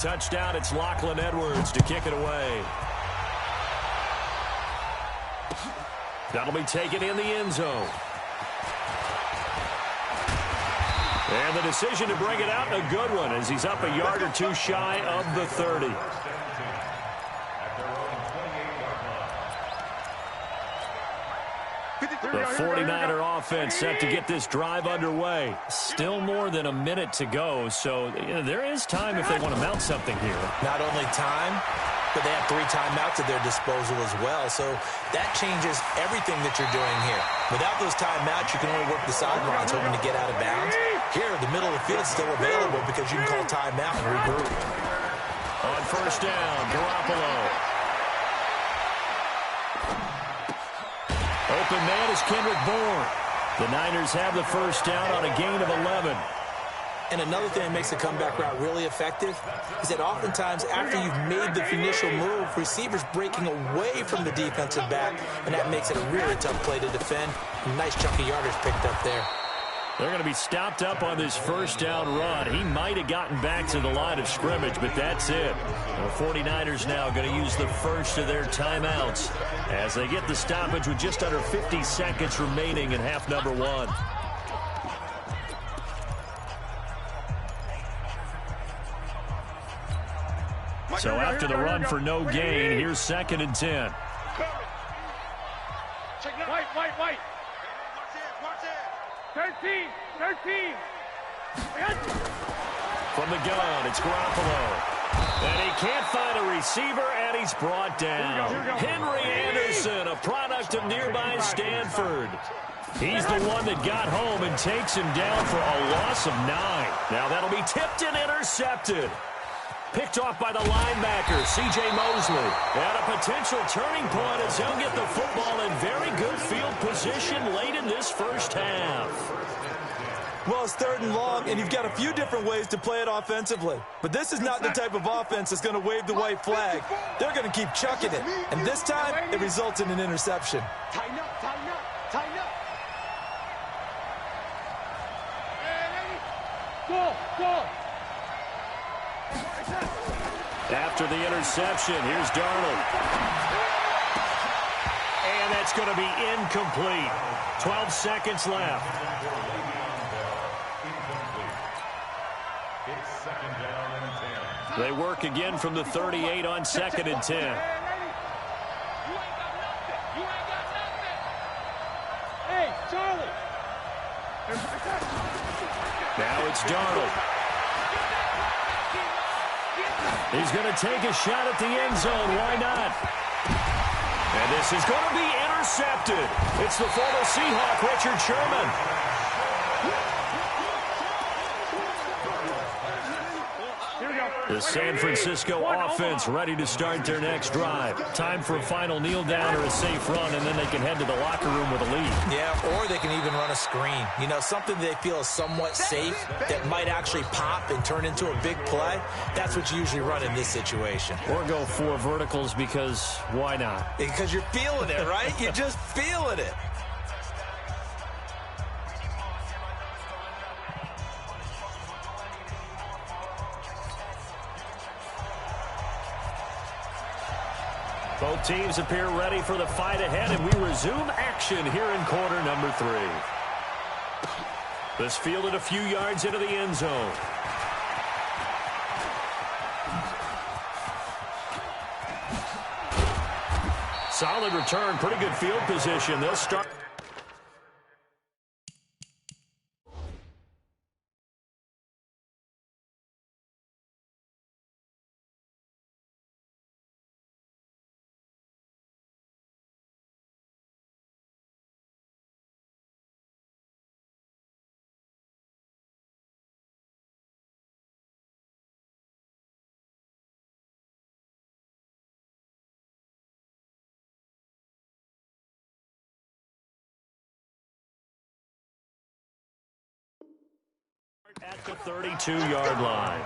Touchdown, it's Lachlan Edwards to kick it away. That'll be taken in the end zone. And the decision to bring it out, a good one, as he's up a yard or two shy of the 30. The 49er offense set to get this drive underway. Still more than a minute to go, so there is time if they want to mount something here. Not only time, but they have 3 timeouts at their disposal as well, so that changes everything that you're doing here. Without those timeouts, you can only work the sidelines, hoping to get out of bounds. Here, the middle of the field is still available because you can call timeout and regroup. On first down, Garoppolo. Open man is Kendrick Bourne. The Niners have the first down on a gain of 11. And another thing that makes the comeback route really effective is that oftentimes after you've made the initial move, receivers breaking away from the defensive back, and that makes it a really tough play to defend. A nice chunk of yardage picked up there. They're going to be stopped up on this first down run. He might have gotten back to the line of scrimmage, but that's it. The 49ers now going to use the first of their timeouts as they get the stoppage with just under 50 seconds remaining in half number 1. So after the run for no gain, here's 2nd and 10. White. 13. From the gun, it's Garoppolo. And he can't find a receiver, and he's brought down. Henry Anderson, a product of nearby Stanford. He's the one that got home and takes him down for a loss of 9. Now that'll be tipped and intercepted. Picked off by the linebacker, C.J. Mosley. And a potential turning point as he'll get the football in very good field position late in this first half. Well, it's 3rd and long, and you've got a few different ways to play it offensively. But this is not the type of offense that's going to wave the white flag. They're going to keep chucking it. And this time, it results in an interception. Tighten up. Go. After the interception, here's Darnold. And that's going to be incomplete. 12 seconds left. They work again from the 38 on 2nd and 10. Hey, Charlie. Now it's Darnold. He's going to take a shot at the end zone. Why not? And this is going to be intercepted. It's the former Seahawk, Richard Sherman. The San Francisco offense ready to start their next drive. Time for a final kneel down or a safe run, and then they can head to the locker room with a lead. Yeah, or they can even run a screen. You know, something they feel is somewhat safe that might actually pop and turn into a big play. That's what you usually run in this situation. Or go 4 verticals because why not? Because you're feeling it, right? You're just feeling it. Both teams appear ready for the fight ahead, and we resume action here in quarter number 3. This fielded a few yards into the end zone. Solid return, pretty good field position. They'll start. At the 32-yard line.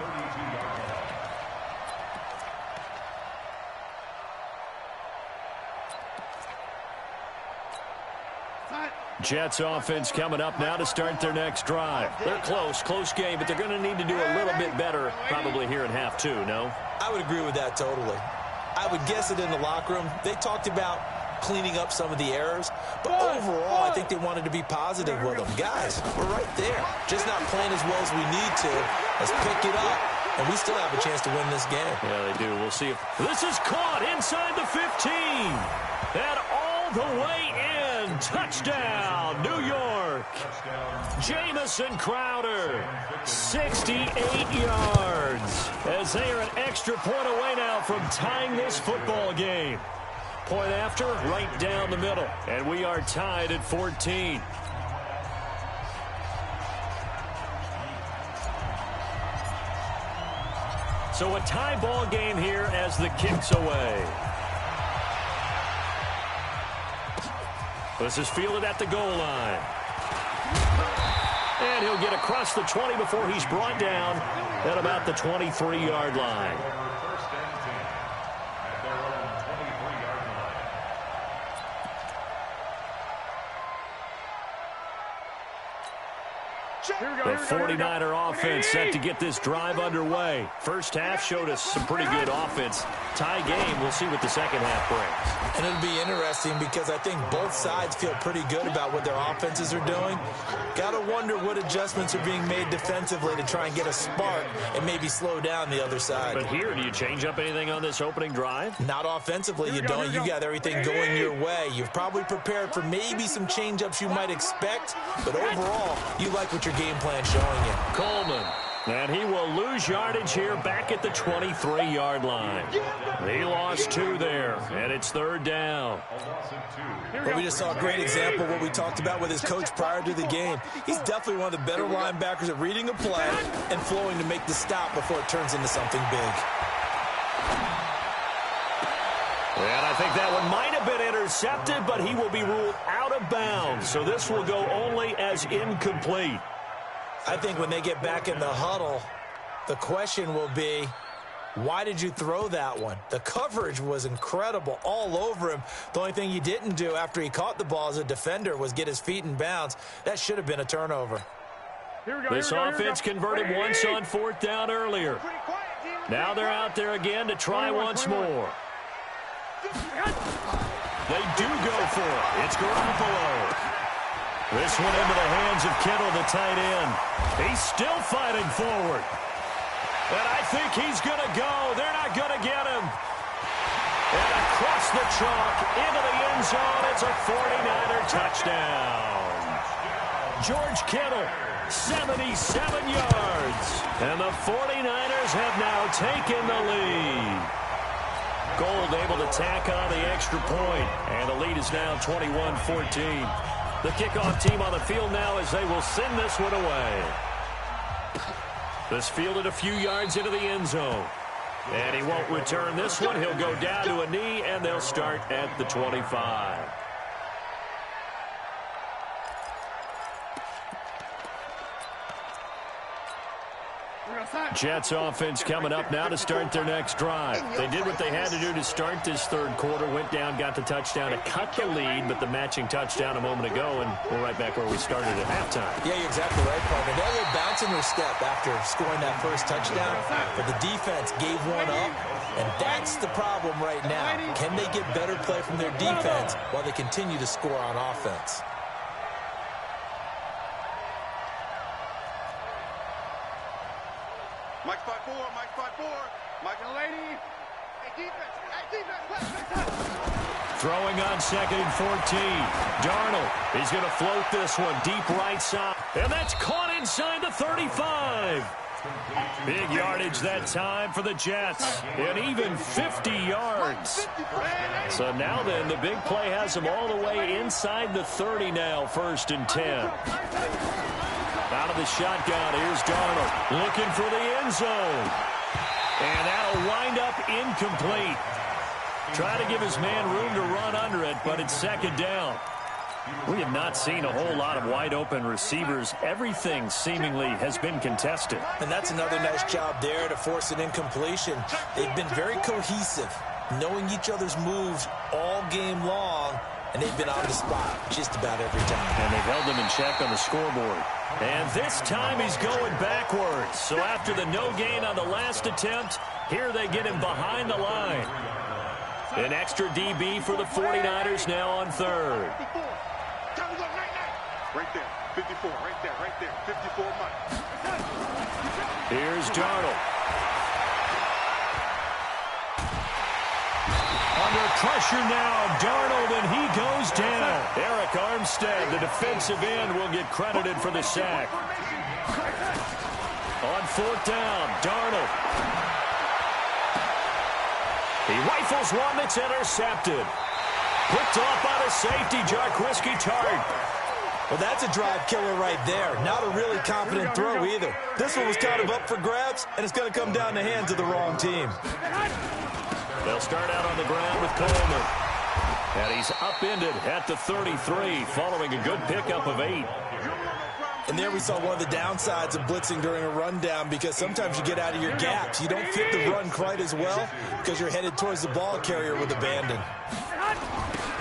Jets offense coming up now to start their next drive. They're close game, but they're going to need to do a little bit better probably here in half two, no? I would agree with that totally. I would guess it in the locker room. They talked about cleaning up some of the errors, but overall, I think they wanted to be positive with them. Guys, we're right there. Just not playing as well as we need to. Let's pick it up, and we still have a chance to win this game. Yeah, they do. We'll see if this is caught inside the 15. And all the way in. Touchdown, New York. Jamison Crowder, 68 yards. As they are an extra point away now from tying this football game. Point after, right down the middle. And we are tied at 14. So a tie ball game here as the kick's away. This is fielded at the goal line. And he'll get across the 20 before he's brought down at about the 23-yard line. The 49er offense set to get this drive underway. First half showed us some pretty good offense. Tie game, we'll see what the second half brings. And it'll be interesting because I think both sides feel pretty good about what their offenses are doing. Got to wonder what adjustments are being made defensively to try and get a spark and maybe slow down the other side. But here, do you change up anything on this opening drive? Not offensively, you don't. You got everything going your way. You've probably prepared for maybe some change-ups you might expect, but overall, you like what your game plan showing you. Coleman. And he will lose yardage here back at the 23-yard line. He lost 2 there, and it's third down. Well, we just saw a great example of what we talked about with his coach prior to the game. He's definitely one of the better linebackers at reading a play and flowing to make the stop before it turns into something big. And I think that one might have been intercepted, but he will be ruled out of bounds. So this will go only as incomplete. I think when they get back in the huddle, the question will be, why did you throw that one? The coverage was incredible all over him. The only thing he didn't do after he caught the ball as a defender was get his feet in bounds. That should have been a turnover. This offense converted once on fourth down earlier. Now they're out there again to try once more. They do go for it. It's Garoppolo. This one into the hands of Kittle, the tight end. He's still fighting forward. And I think he's going to go. They're not going to get him. And across the chalk into the end zone. It's a 49er touchdown. George Kittle, 77 yards. And the 49ers have now taken the lead. Gold able to tack on the extra point. And the lead is now 21-14. The kickoff team on the field now as they will send this one away. This fielded a few yards into the end zone. And he won't return this one. He'll go down to a knee, and they'll start at the 25. Jets offense coming up now to start their next drive. They did what they had to do to start this third quarter. Went down, got the touchdown to cut the lead, but the matching touchdown a moment ago, and we're right back where we started at halftime. Yeah, you're exactly right, partner. They will bounce in their step after scoring that first touchdown, but the defense gave one up, and that's the problem right now. Can they get better play from their defense while they continue to score on offense? Mike spot 4, Mike spot 4. Mike and lady. Hey, defense. Throwing on second and 14. Darnold, he's going to float this one deep right side. And that's caught inside the 35. Big yardage that time for the Jets. And even 50 yards. So now then, the big play has them all the way inside the 30 now, 1st and 10. Out of the shotgun, here's Darnold looking for the end zone. And that'll wind up incomplete. Try to give his man room to run under it, but it's second down. We have not seen a whole lot of wide-open receivers. Everything seemingly has been contested. And that's another nice job there to force an incompletion. They've been very cohesive, knowing each other's moves all game long, and they've been on the spot just about every time. And they've held them in check on the scoreboard. And this time he's going backwards. So after the no gain on the last attempt, here they get him behind the line. An extra DB for the 49ers now on third. Right there, 54, right there, 54 Mike. Here's Darnold. Under pressure now, Darnold, and he goes down. Eric Armstead, the defensive end, will get credited for the sack. On fourth down, Darnold. He rifles one that's intercepted. Picked off by the safety, Jarquiski Tart. Well, that's a drive killer right there. Not a really confident throw either. This one was kind of up for grabs, and it's going to come down the hands of the wrong team. They'll start out on the ground with Coleman. And he's upended at the 33, following a good pickup of 8. And there we saw one of the downsides of blitzing during a rundown, because sometimes you get out of your gaps. You don't fit the run quite as well because you're headed towards the ball carrier with abandon.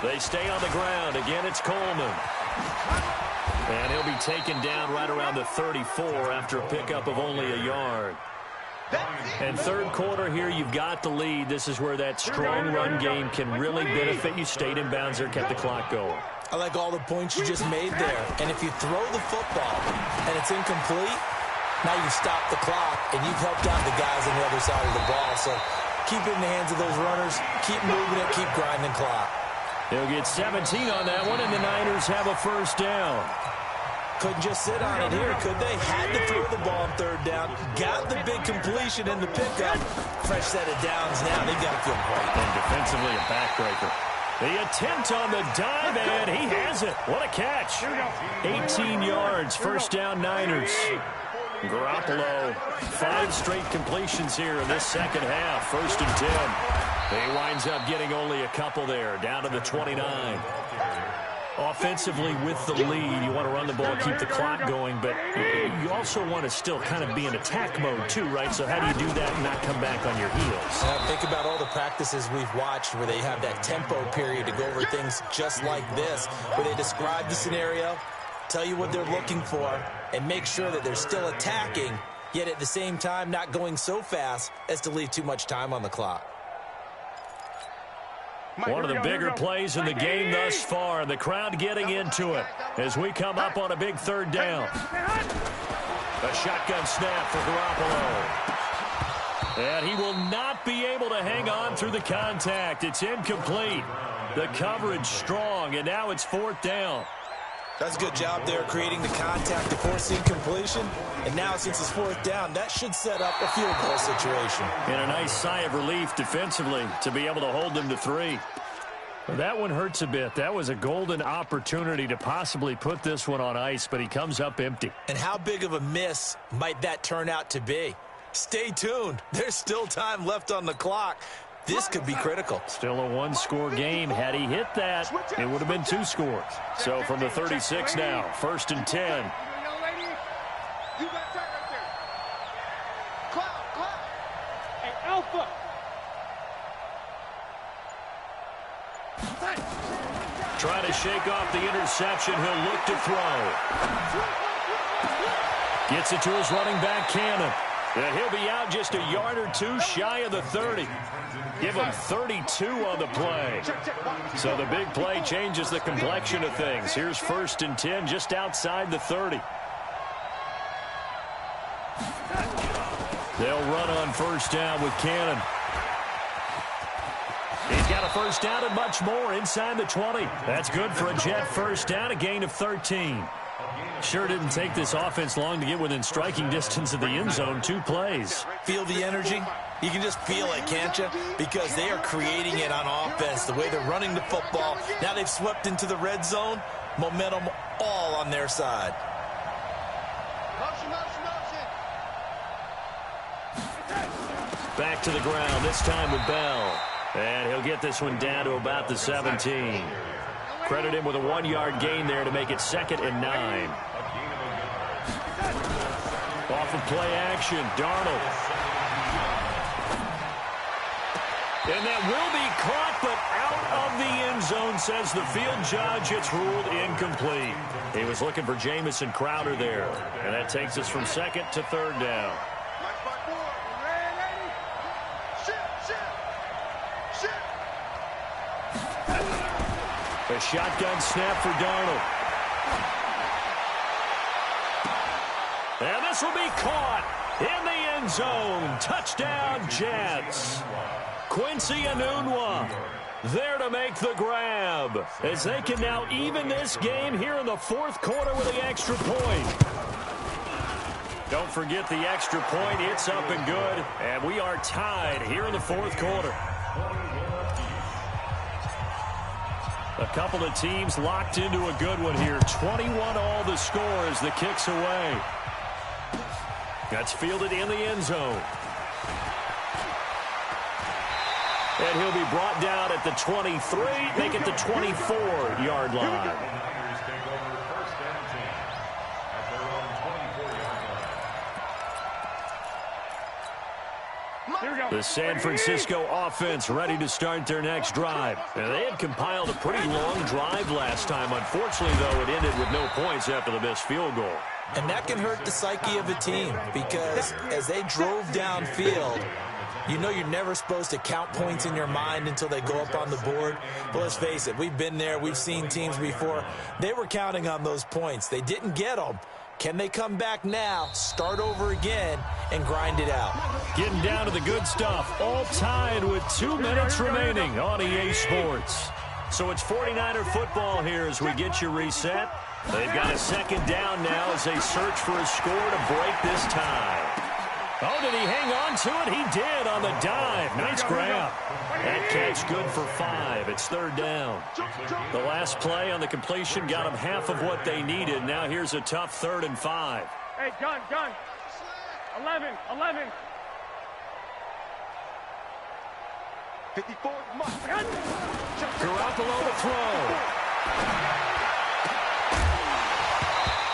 They stay on the ground. Again, it's Coleman. And he'll be taken down right around the 34 after a pickup of only a yard. And third quarter here, you've got the lead. This is where that strong run game can really benefit you. Stayed in bounds there, kept the clock going. I like all the points you just made there. And if you throw the football and it's incomplete, now you stop the clock and you've helped out the guys on the other side of the ball. So keep it in the hands of those runners. Keep moving it. Keep grinding clock. They'll get 17 on that one, and the Niners have a first down. Couldn't just sit on it here, could they? Had to throw the ball on third down. Got the big completion in the pickup. Fresh set of downs now. They've got to feel great. And defensively a backbreaker. The attempt on the dive, and he has it. What a catch. 18 yards, first down Niners. Garoppolo, 5 straight completions here in this second half. First and 10. He winds up getting only a couple there, down to the 29. Offensively with the lead, you want to run the ball, keep the clock going, but you also want to still kind of be in attack mode too, right? So how do you do that and not come back on your heels? Think about all the practices we've watched where they have that tempo period to go over things just like this, where they describe the scenario, tell you what they're looking for, and make sure that they're still attacking, yet at the same time not going so fast as to leave too much time on the clock. One of the bigger plays in the game thus far, and the crowd getting into it as we come up on a big third down. A shotgun snap for Garoppolo. And he will not be able to hang on through the contact. It's incomplete. The coverage strong, and now it's fourth down. That's a good job there, creating the contact to force the incompletion. And now, since it's fourth down, that should set up a field goal situation. And a nice sigh of relief defensively to be able to hold them to 3. That one hurts a bit. That was a golden opportunity to possibly put this one on ice, but he comes up empty. And how big of a miss might that turn out to be? Stay tuned. There's still time left on the clock. This could be critical. Still a 1-score game. Had he hit that, it would have been 2 scores. So from the 36 now, first and 10. You got that right there. Cloud. Hey, Alpha. Trying to shake off the interception. He'll look to throw. Gets it to his running back, Cannon. And he'll be out just a yard or 2 shy of the 30. Give him 32 on the play. So the big play changes the complexion of things. Here's first and 10 just outside the 30. They'll run on first down with Cannon. He's got a first down and much more inside the 20. That's good for a Jet first down, a gain of 13. Sure didn't take this offense long to get within striking distance of the end zone. 2 plays. Feel the energy? You can just feel it, can't you? Because they are creating it on offense, the way they're running the football. Now they've swept into the red zone. Momentum all on their side. Motion. Back to the ground, this time with Bell. And he'll get this one down to about the 17. Credit him with a 1-yard gain there to make it 2nd and 9. Off of play action, Darnold. And that will be caught, but out of the end zone, says the field judge. It's ruled incomplete. He was looking for Jamison Crowder there. And that takes us from second to third down. A shotgun snap for Darnold. And this will be caught in the end zone. Touchdown, Jets. Quincy Enunwa there to make the grab, as they can now even this game here in the fourth quarter with the extra point. Don't forget the extra point. It's up and good, and we are tied here in the fourth quarter. A couple of teams locked into a good one here. 21 all the score as the kick's away. That's fielded in the end zone. And he'll be brought down at the 23, make it the 24-yard line. The San Francisco offense ready to start their next drive. And they had compiled a pretty long drive last time. Unfortunately, though, it ended with no points after the missed field goal. And that can hurt the psyche of a team, because as they drove downfield, you know you're never supposed to count points in your mind until they go up on the board. But let's face it, we've been there. We've seen teams before. They were counting on those points. They didn't get them. Can they come back now, start over again, and grind it out? Getting down to the good stuff. All tied with 2 minutes remaining on EA Sports. So it's 49er football here as we get you reset. They've got a second down now as they search for a score to break this tie. Oh, did he hang on to it? He did on the dive. Nice grab. That catch good for 5. It's third down. The last play on the completion got them half of what they needed. Now here's a tough 3rd and 5. Hey, gun. 11. 54. Garoppolo to throw.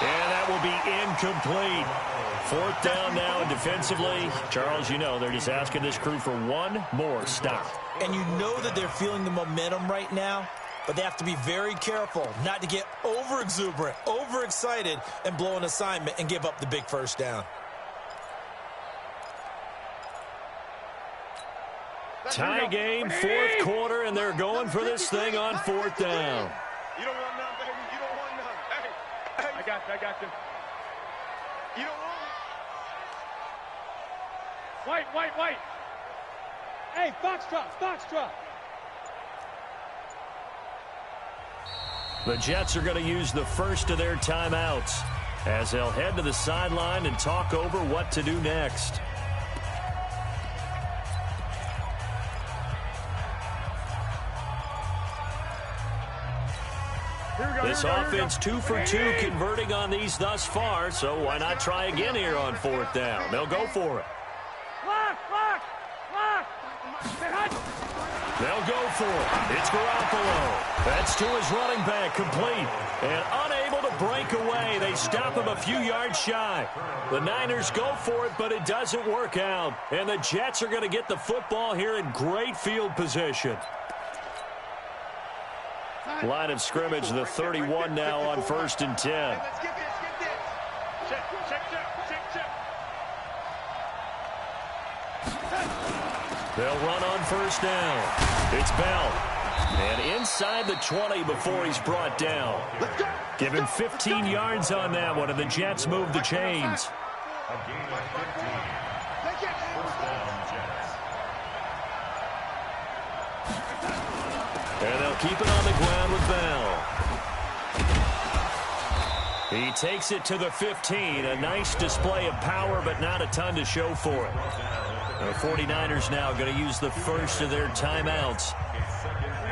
And that will be incomplete. 4th down now, and defensively, Charles, you know, they're just asking this crew for one more stop. And you know that they're feeling the momentum right now, but they have to be very careful not to get over-exuberant, over-excited, and blow an assignment and give up the big first down. Tie game, 4th quarter, and they're going for this thing on 4th down. You don't want none, baby. You don't want none. Hey. I got you. You don't want White. Hey, Foxtrot. The Jets are going to use the first of their timeouts as they'll head to the sideline and talk over what to do next. This offense 2 for 2 converting on these thus far, so why not try again here on 4th down? They'll go for it. Lock. They'll go for it. It's Garoppolo. That's to his running back, complete. And unable to break away. They stop him a few yards shy. The Niners go for it, but it doesn't work out. And the Jets are going to get the football here in great field position. Line of scrimmage, the 31 now on 1st and 10. Let's get this. Check. They'll run on 1st down. It's Bell. And inside the 20 before he's brought down. Give him 15 yards on that one, and the Jets move the chains. And they'll keep it on the ground with Bell. He takes it to the 15. A nice display of power, but not a ton to show for it. The 49ers now going to use the first of their timeouts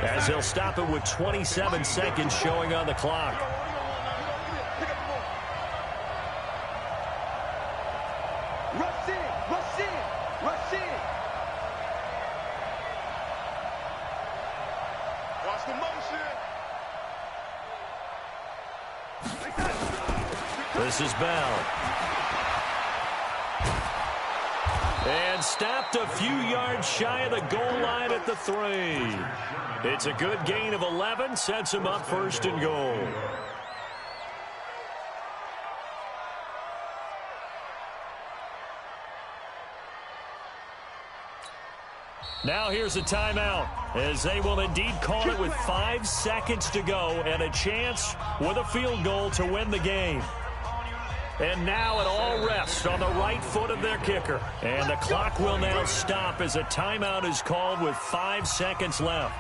as they'll stop it with 27 seconds showing on the clock. Rush in. Watch the motion. This is Bell. And stopped a few yards shy of the goal line at the 3. It's a good gain of 11, sets him up 1st and goal. Now here's a timeout, as they will indeed call it with 5 seconds to go and a chance with a field goal to win the game. And now it all rests on the right foot of their kicker. And the clock will now stop as a timeout is called with 5 seconds left.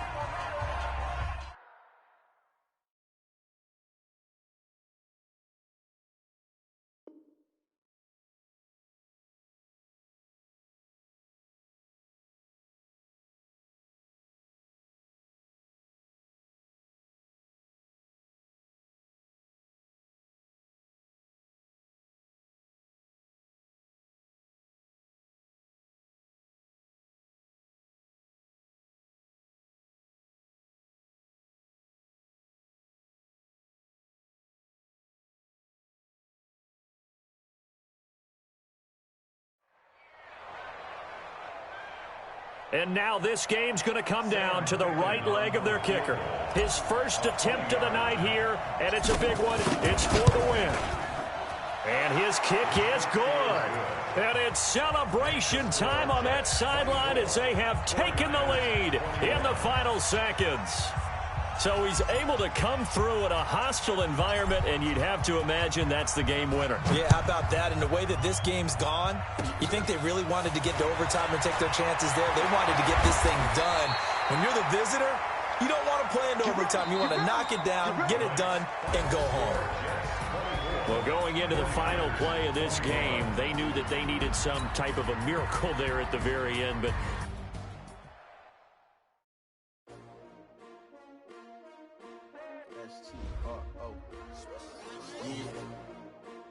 And now this game's going to come down to the right leg of their kicker. His first attempt of the night here, and it's a big one. It's for the win. And his kick is good. And it's celebration time on that sideline as they have taken the lead in the final seconds. So he's able to come through in a hostile environment, and you'd have to imagine that's the game winner. Yeah, how about that? And the way that this game's gone, you think they really wanted to get to overtime and take their chances there? They wanted to get this thing done. When you're the visitor, you don't want to play into overtime. You want to knock it down, get it done, and go home. Well, going into the final play of this game, they knew that they needed some type of a miracle there at the very end, but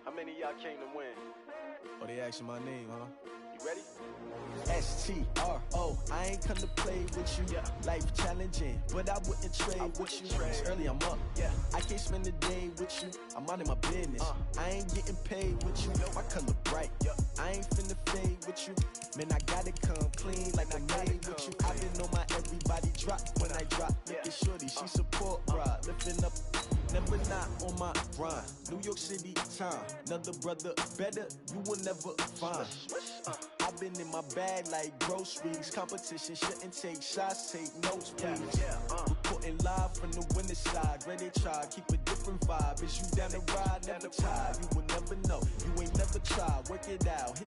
How many of y'all came to win? Oh, they asking my name, huh? You ready? S-T-R-O, I ain't come to play with you. Life challenging, but I wouldn't trade with you. It's early, I'm up. I can't spend the day with you. I'm out of my business. I ain't getting paid with you. My color bright. I ain't finna fade with you. Man, I gotta come clean like I made with you. I've been on my everybody drop when I drop. Look at shorty, she support, bruh. Lifting up, never not on my grind. New York City time, another brother better, you will never find. I've been in my bag like groceries. Competition shouldn't take shots, take notes, please. Reporting live from the winning side. Ready to try, keep a different vibe. Is you down the ride, never tired. You will never know, you ain't never tried. Work it out.